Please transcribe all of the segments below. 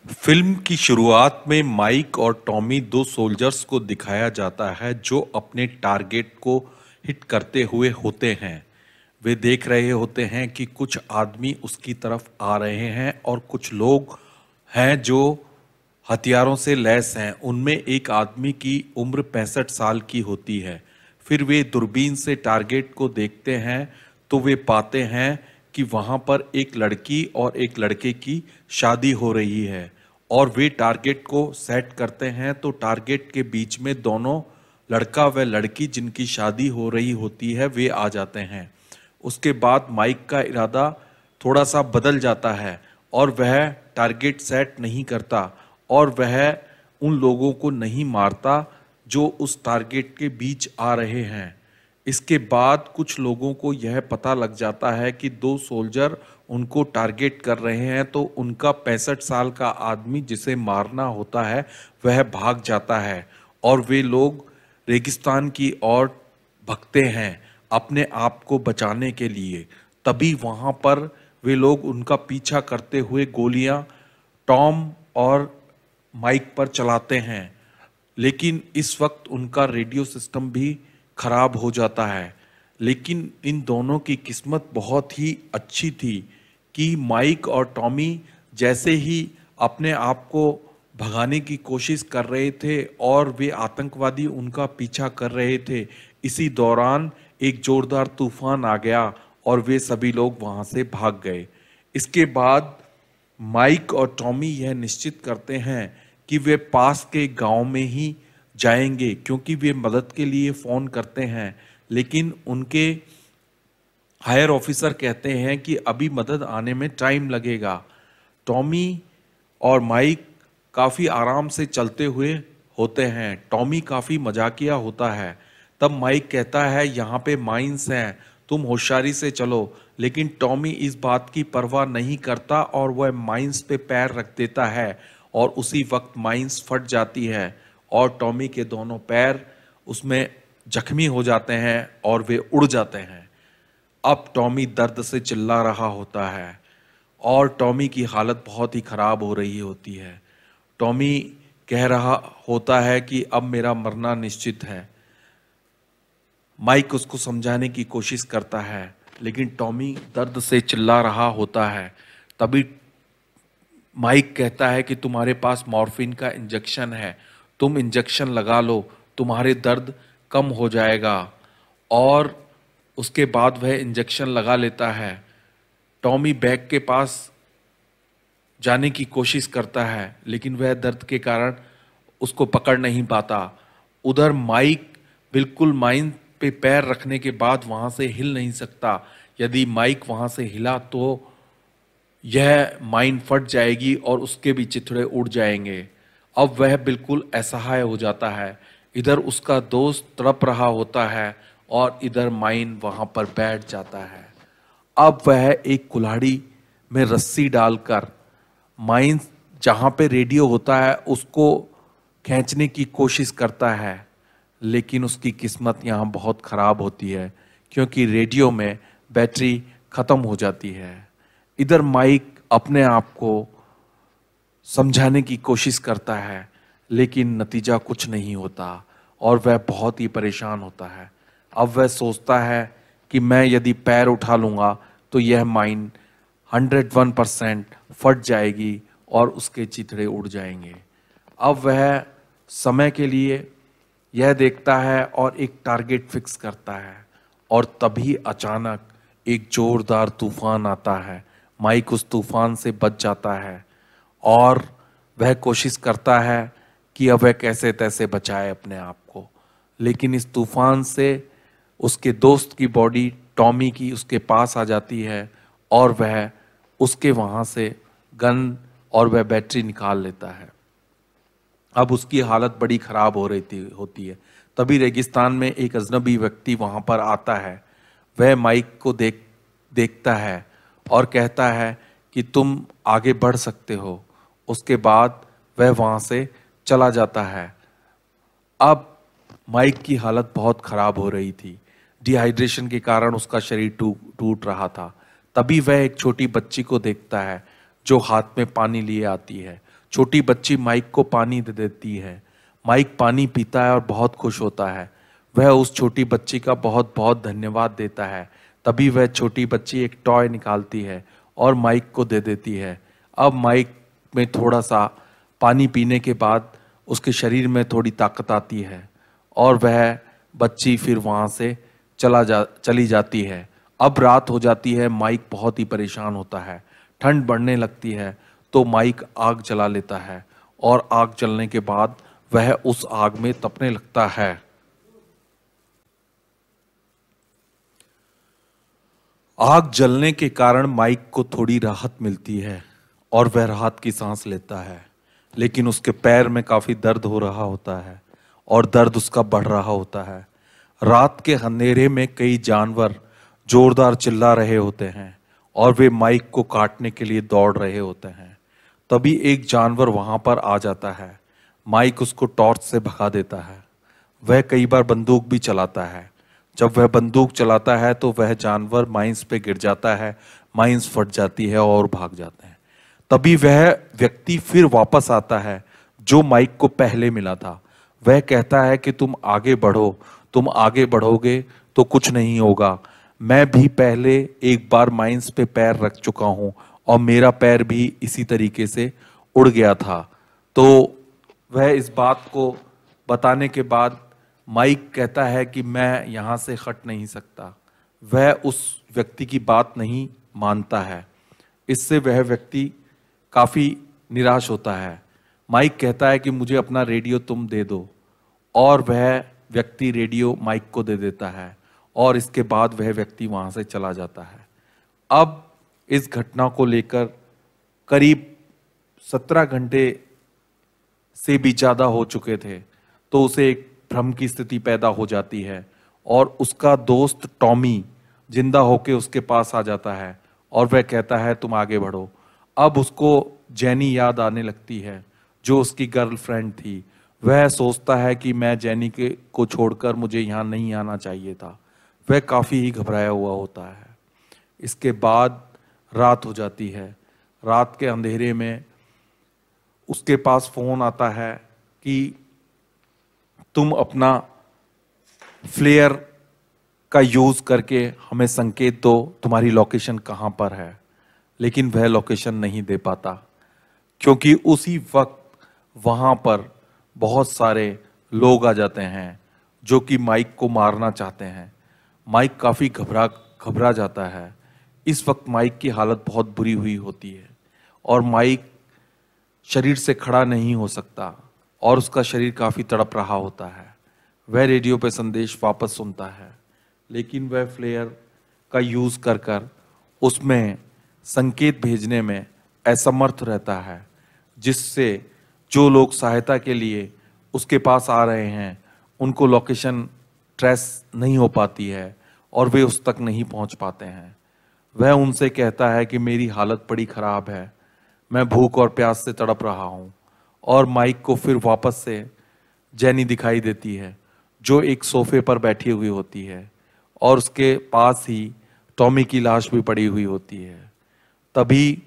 Film की शुरुआत में माइक और टॉमी दो सोल्जर्स को दिखाया जाता है जो अपने टारगेट को हिट करते हुए होते हैं। वे देख रहे होते हैं कि कुछ आदमी उसकी तरफ आ रहे हैं और कुछ लोग हैं जो हथियारों से लैस हैं। उनमें एक आदमी की उम्र 65 साल की होती है। फिर वे दूरबीन से टारगेट को देखते हैं तो वे पाते हैं कि वहां पर एक लड़की और एक लड़के की शादी हो रही है और वे टारगेट को सेट करते हैं तो टारगेट के बीच में दोनों लड़का व लड़की जिनकी शादी हो रही होती है वे आ जाते हैं। उसके बाद माइक का इरादा थोड़ा सा बदल जाता है और वह टारगेट सेट नहीं करता और वह उन लोगों को नहीं मारता जो उस टारगेट के बीच आ रहे हैं। इसके बाद कुछ लोगों को यह पता लग जाता है कि दो सोल्जर उनको टारगेट कर रहे हैं तो उनका 65 साल का आदमी जिसे मारना होता है वह भाग जाता है और वे लोग रेगिस्तान की ओर भगते हैं अपने आप को बचाने के लिए। तभी वहां पर वे लोग उनका पीछा करते हुए गोलियां टॉम और माइक पर चलाते हैं, लेकिन इस वक्त उनका रेडियो सिस्टम भी खराब हो जाता है। लेकिन इन दोनों की किस्मत बहुत ही अच्छी थी कि माइक और टॉमी जैसे ही अपने आप को भगाने की कोशिश कर रहे थे और वे आतंकवादी उनका पीछा कर रहे थे, इसी दौरान एक जोरदार तूफान आ गया और वे सभी लोग वहां से भाग गए। इसके बाद माइक और टॉमी यह निश्चित करते हैं कि वे पास के गांव में ही जाएंगे क्योंकि वे मदद के लिए फोन करते हैं, लेकिन उनके हायर ऑफिसर कहते हैं कि अभी मदद आने में टाइम लगेगा। टॉमी और माइक काफी आराम से चलते हुए होते हैं। टॉमी काफी मजाकिया होता है। तब माइक कहता है यहाँ पे माइंस हैं, तुम होशियारी से चलो, लेकिन टॉमी इस बात की परवाह नहीं करता और वह माइंस पे पैर रख देता है और उसी वक्त माइंस फट जाती है और टॉमी के दोनों पैर उसमें जख्मी हो जाते हैं और वे उड़ जाते हैं। अब टॉमी दर्द से चिल्ला रहा होता है और टॉमी की हालत बहुत ही खराब हो रही होती है। टॉमी कह रहा होता है कि अब मेरा मरना निश्चित है। माइक उसको समझाने की कोशिश करता है, लेकिन टॉमी दर्द से चिल्ला रहा होता है। तभी माइक कहता है कि तुम्हारे पास मॉर्फिन का इंजेक्शन है, तुम इंजेक्शन लगा लो, तुम्हारे दर्द कम हो जाएगा। और उसके बाद वह इंजेक्शन लगा लेता है। टॉमी बैग के पास जाने की कोशिश करता है, लेकिन वह दर्द के कारण उसको पकड़ नहीं पाता। उधर माइक बिल्कुल माइन पे पैर रखने के बाद वहां से हिल नहीं सकता। यदि माइक वहां से हिला तो यह माइन फट जाएगी और उसके भी चिथड़े उड़ जाएंगे। अब वह बिल्कुल असहाय हो जाता है। इधर उसका दोस्त तड़प रहा होता है और इधर माइन वहां पर बैठ जाता है। अब वह एक कुल्हाड़ी में रस्सी डालकर माइन जहां पे रेडियो होता है उसको खींचने की कोशिश करता है, लेकिन उसकी किस्मत यहाँ बहुत खराब होती है क्योंकि रेडियो में बैटरी खत्म हो जाती है। इधर माइक अपने आप को समझाने की कोशिश करता है, लेकिन नतीजा कुछ नहीं होता और वह बहुत ही परेशान होता है। अब वह सोचता है कि मैं यदि पैर उठा लूंगा तो यह माइन 101% फट जाएगी और उसके चिथड़े उड़ जाएंगे। अब वह समय के लिए यह देखता है और एक टारगेट फिक्स करता है और तभी अचानक एक जोरदार तूफान आता है। माइक उस तूफान से बच जाता है और वह कोशिश करता है कि अब वह कैसे तैसे बचाए अपने आप को, लेकिन इस तूफान से उसके दोस्त की बॉडी टॉमी की उसके पास आ जाती है और वह उसके वहां से गन और वह बैटरी निकाल लेता है। अब उसकी हालत बड़ी खराब हो रही होती है। तभी रेगिस्तान में एक अजनबी व्यक्ति वहां पर आता है। वह माइक को देखता है और कहता है कि तुम आगे बढ़ सकते हो। उसके बाद वह वहां से चला जाता है। अब माइक की हालत बहुत खराब हो रही थी। डिहाइड्रेशन के कारण उसका शरीर टूट रहा था। तभी वह एक छोटी बच्ची को देखता है जो हाथ में पानी लिए आती है। छोटी बच्ची माइक को पानी दे देती है। माइक पानी पीता है और बहुत खुश होता है। वह उस छोटी बच्ची का बहुत बहुत धन्यवाद देता है। तभी वह छोटी बच्ची एक टॉय निकालती है और माइक को दे देती है। अब माइक में थोड़ा सा पानी पीने के बाद उसके शरीर में थोड़ी ताकत आती है और वह बच्ची फिर वहाँ से चली जाती है। अब रात हो जाती है। माइक बहुत ही परेशान होता है। ठंड बढ़ने लगती है तो माइक आग जला लेता है और आग जलने के बाद वह उस आग में तपने लगता है। आग जलने के कारण माइक को थोड़ी राहत मिलती है और वह राहत की सांस लेता है, लेकिन उसके पैर में काफी दर्द हो रहा होता है और दर्द उसका बढ़ रहा होता है। रात के अंधेरे में कई जानवर जोरदार चिल्ला रहे होते हैं और वे माइक को काटने के लिए दौड़ रहे होते हैं। तभी एक जानवर वहां पर आ जाता है। माइक उसको टॉर्च से भगा देता है। वह कई बार बंदूक भी चलाता है। जब वह बंदूक चलाता है तो वह जानवर माइंस पे गिर जाता है। माइंस फट जाती है और भाग जाते हैं। तभी वह व्यक्ति फिर वापस आता है जो माइक को पहले मिला था। वह कहता है कि तुम आगे बढ़ो, तुम आगे बढ़ोगे तो कुछ नहीं होगा। मैं भी पहले एक बार माइंस पे पैर रख चुका हूं और मेरा पैर भी इसी तरीके से उड़ गया था। तो वह इस बात को बताने के बाद माइक कहता है कि मैं यहाँ से हट नहीं सकता। वह उस व्यक्ति की बात नहीं मानता है। इससे वह व्यक्ति काफ़ी निराश होता है। माइक कहता है कि मुझे अपना रेडियो तुम दे दो और वह व्यक्ति रेडियो माइक को दे देता है और इसके बाद वह व्यक्ति वहाँ से चला जाता है। अब इस घटना को लेकर करीब 17 घंटे से भी ज़्यादा हो चुके थे तो उसे एक भ्रम की स्थिति पैदा हो जाती है और उसका दोस्त टॉमी जिंदा होके उसके पास आ जाता है और वह कहता है तुम आगे बढ़ो। अब उसको जेनी याद आने लगती है जो उसकी गर्लफ्रेंड थी। वह सोचता है कि मैं जेनी को छोड़कर मुझे यहाँ नहीं आना चाहिए था। वह काफ़ी ही घबराया हुआ होता है। इसके बाद रात हो जाती है। रात के अंधेरे में उसके पास फोन आता है कि तुम अपना फ्लेयर का यूज करके हमें संकेत दो, तुम्हारी लोकेशन कहां पर है। लेकिन वह लोकेशन नहीं दे पाता क्योंकि उसी वक्त वहां पर बहुत सारे लोग आ जाते हैं जो कि माइक को मारना चाहते हैं। माइक काफी घबरा जाता है। इस वक्त माइक की हालत बहुत बुरी हुई होती है और माइक शरीर से खड़ा नहीं हो सकता और उसका शरीर काफी तड़प रहा होता है। वह रेडियो पे संदेश वापस सुनता है लेकिन वह फ्लेयर का यूज कर उसमें संकेत भेजने में असमर्थ रहता है, जिससे जो लोग सहायता के लिए उसके पास आ रहे हैं उनको लोकेशन ट्रेस नहीं हो पाती है और वे उस तक नहीं पहुंच पाते हैं। वह उनसे कहता है कि मेरी हालत बड़ी खराब है, मैं भूख और प्यास से तड़प रहा हूं। और माइक को फिर वापस से जेनी दिखाई देती है जो एक सोफे पर बैठी हुई होती है और उसके पास ही टॉमी की लाश भी पड़ी हुई होती है। तभी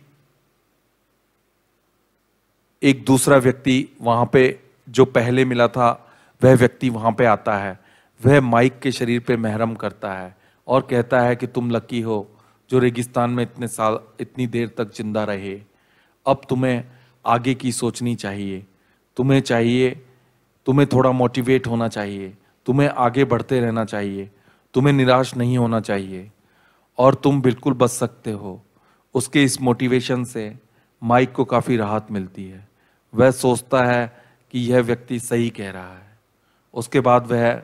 एक दूसरा व्यक्ति वहां पे जो पहले मिला था वह व्यक्ति वहां पे आता है। वह माइक के शरीर पे महरम करता है और कहता है कि तुम लकी हो जो रेगिस्तान में इतने साल इतनी देर तक जिंदा रहे। अब तुम्हें आगे की सोचनी चाहिए। तुम्हें थोड़ा मोटिवेट होना चाहिए। तुम्हें आगे बढ़ते रहना चाहिए। तुम्हें निराश नहीं होना चाहिए और तुम बिल्कुल बच सकते हो। उसके इस मोटिवेशन से माइक को काफ़ी राहत मिलती है। वह सोचता है कि यह व्यक्ति सही कह रहा है। उसके बाद वह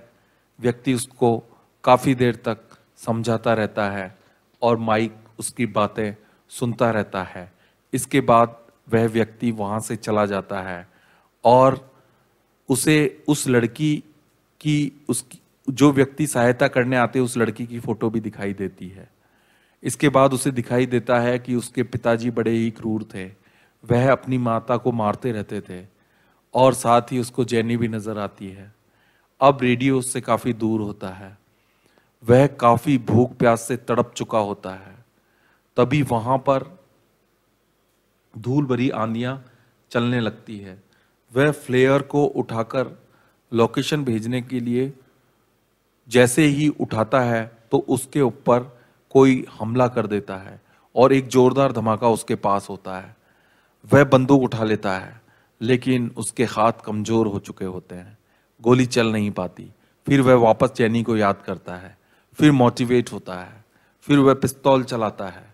व्यक्ति उसको काफ़ी देर तक समझाता रहता है और माइक उसकी बातें सुनता रहता है। इसके बाद वह व्यक्ति वहाँ से चला जाता है और उसे उस लड़की की उसकी जो व्यक्ति सहायता करने आते उस लड़की की फोटो भी दिखाई देती है। इसके बाद उसे दिखाई देता है कि उसके पिताजी बड़े ही क्रूर थे। वह अपनी माता को मारते रहते थे और साथ ही उसको जेनी भी नजर आती है। अब रेडियो उससे काफी दूर होता है। वह काफी भूख प्यास से तड़प चुका होता है। तभी वहां पर धूल भरी आंधियां चलने लगती है। वह फ्लेयर को उठाकर लोकेशन भेजने के लिए जैसे ही उठाता है तो उसके ऊपर कोई हमला कर देता है और एक जोरदार धमाका उसके पास होता है। वह बंदूक उठा लेता है लेकिन उसके हाथ कमजोर हो चुके होते हैं, गोली चल नहीं पाती। फिर वह वापस जैनी को याद करता है, फिर मोटिवेट होता है, फिर वह पिस्तौल चलाता है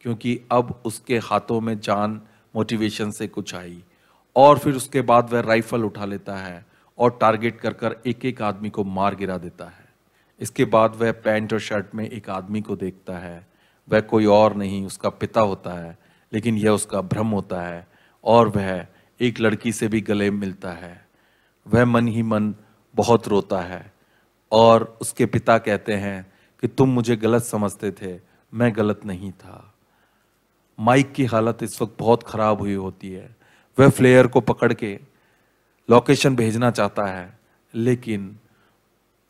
क्योंकि अब उसके हाथों में जान मोटिवेशन से कुछ आई। और फिर उसके बाद वह राइफल उठा लेता है और टारगेट कर कर एक एक आदमी को मार गिरा देता है। इसके बाद वह पैंट और शर्ट में एक आदमी को देखता है। वह कोई और नहीं उसका पिता होता है, लेकिन यह उसका भ्रम होता है और वह एक लड़की से भी गले मिलता है। वह मन ही मन बहुत रोता है और उसके पिता कहते हैं कि तुम मुझे गलत समझते थे, मैं गलत नहीं था। माइक की हालत इस वक्त बहुत खराब हुई होती है। वह फ्लेयर को पकड़ के लोकेशन भेजना चाहता है लेकिन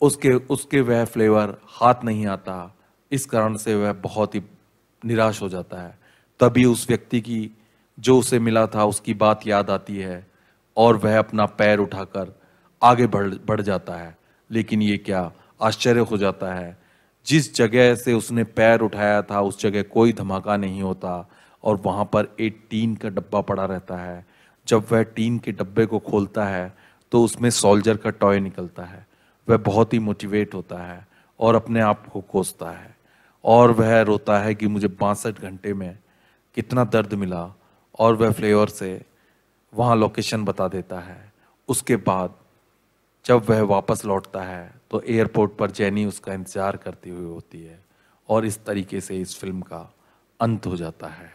उसके उसके वह फ्लेवर हाथ नहीं आता। इस कारण से वह बहुत ही निराश हो जाता है। तभी उस व्यक्ति की जो उसे मिला था उसकी बात याद आती है और वह अपना पैर उठाकर आगे बढ़ जाता है। लेकिन ये क्या आश्चर्य हो जाता है, जिस जगह से उसने पैर उठाया था उस जगह कोई धमाका नहीं होता और वहां पर एक टीन का डब्बा पड़ा रहता है। जब वह टीन के डब्बे को खोलता है तो उसमें सोल्जर का टॉय निकलता है। वह बहुत ही मोटिवेट होता है और अपने आप को कोसता है और वह रोता है कि मुझे 62 घंटे में कितना दर्द मिला और वह फ्लेवर से वहाँ लोकेशन बता देता है। उसके बाद जब वह वापस लौटता है तो एयरपोर्ट पर जेनी उसका इंतजार करती हुई होती है और इस तरीके से इस फिल्म का अंत हो जाता है।